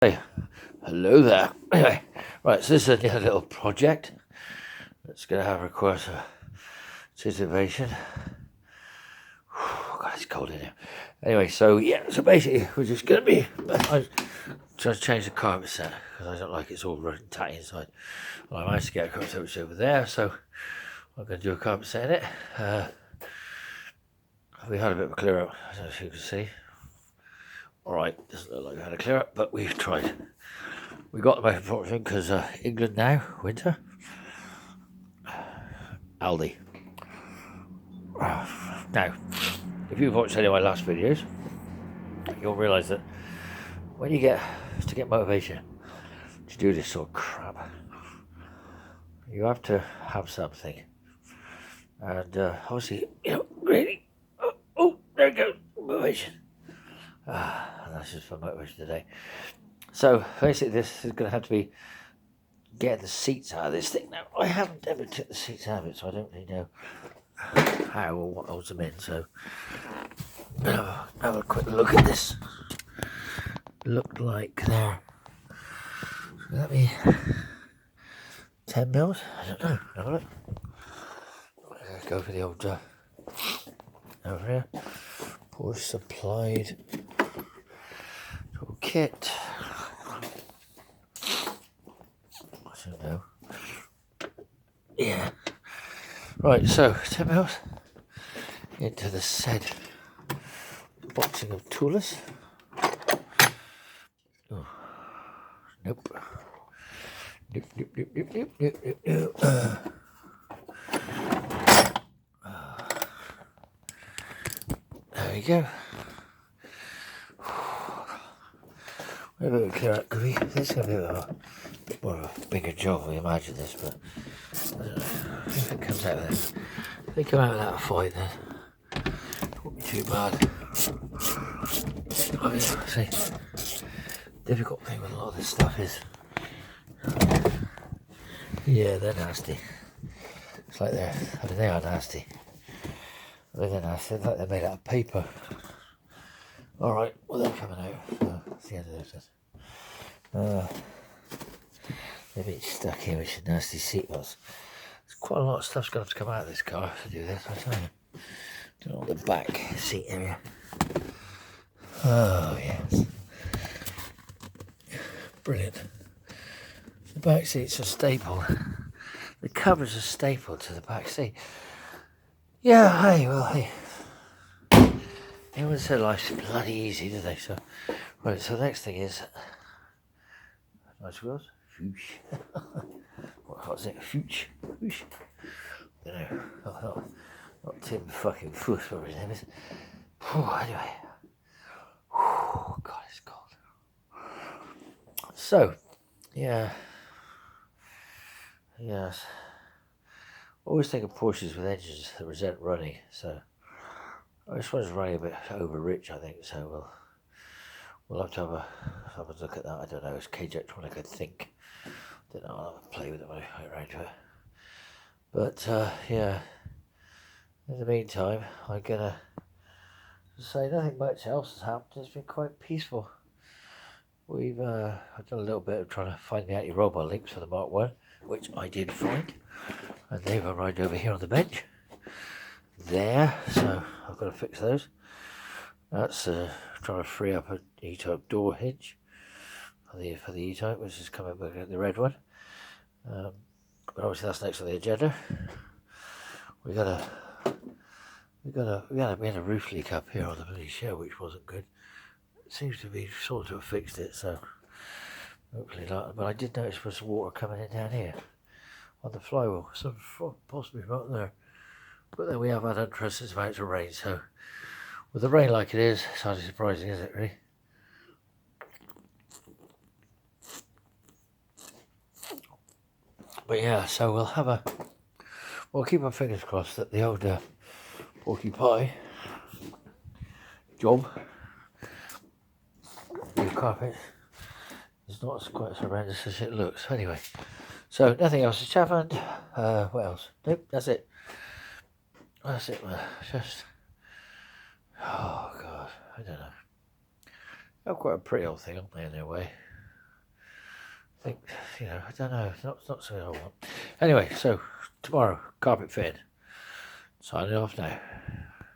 Hey, hello there. Anyway, right, so this is a little project that's going to have require some anticipation. God, it's cold in here. Anyway, so so basically we're just going to be I just change the carpet set because I don't like it's all rotten tatty inside. Well, I managed to get a carpet set which is over there, so I'm going to do a carpet set in it. We had a bit of a clear up, I don't know if you can see. Alright, doesn't look like we had a clear up, but we've tried. We got the most important thing because England now, winter. Aldi. Now, if you've watched any of my last videos, you'll realise that when you get motivation to do this sort of crap, you have to have something. And obviously, really, there you go, motivation. And that's just for motivation today. So basically, this is going to have to be getting the seats out of this thing. Now, I haven't ever took the seats out of it, so I don't really know how or what holds them in. So have a quick look at this. Looked like there. So let me 10 mils. I don't know. Have a look. Let's go for the old over here. Porsche supplied kit. I don't know. Yeah. Right, so 10 mils into the said boxing of toolers. Oh, nope. Nope. There we go. Maybe we'll clear out. This is going to be a bit more of a bigger job. We imagine this, but I don't know. If it comes out of this, if they come out without a fight, then it won't be too bad. I mean, see, difficult thing with a lot of this stuff is, yeah, they're nasty. It's like they are nasty. They're nasty. It's like they're made out of paper. Alright, well, they're coming out. So that's the end of this. They're a bit stuck here with some nasty seatbelts. There's quite a lot of stuff's going to have to come out of this car to do this, I tell you. Do all the back seat area. Oh, yes. Brilliant. The back seats are staple. The covers are stapled to the back seat. Yeah, hey. Everyone said life's bloody easy, do they? So, right, so the next thing is nice wheels. What was it? Fooch. I don't know. Not Tim fucking Fuss, whatever his name is. Anyway. God, it's cold. So, yeah. Yes. Always think of Porsches with engines that resent running, so this one's running a bit over rich, I think, so we'll have to have a look at that. I don't know, it's KJ one I could think. I don't know, I'll have a play with it when I get around to it. But yeah, in the meantime, I'm gonna say nothing much else has happened. It's been quite peaceful. I've done a little bit of trying to find the anti-robot links for the Mark 1, which I did find, and they've arrived over here on the bench there, so I've got to fix those. That's trying to free up an E-type door hinge for the E-type, which is coming back, the red one. But obviously that's next on the agenda. We had a roof leak up here on the bloody show, which wasn't good. It seems to be sort of fixed it, so hopefully not. But I did notice there was water coming in down here on the flywheel, some possibly from up there. But then we have had unprecedented amounts of rain, so with the rain like it is, it's hardly surprising, is it, really? But yeah, so we'll keep our fingers crossed that the old porky pie job, new carpet, is not quite as horrendous as it looks. Anyway, so nothing else has happened. What else? Nope, that's it. Just, oh God, I don't know. They're quite a pretty old thing, aren't they, in their way? think, I don't know. It's not something I want. Anyway, so tomorrow, carpet fitting. Signing off now.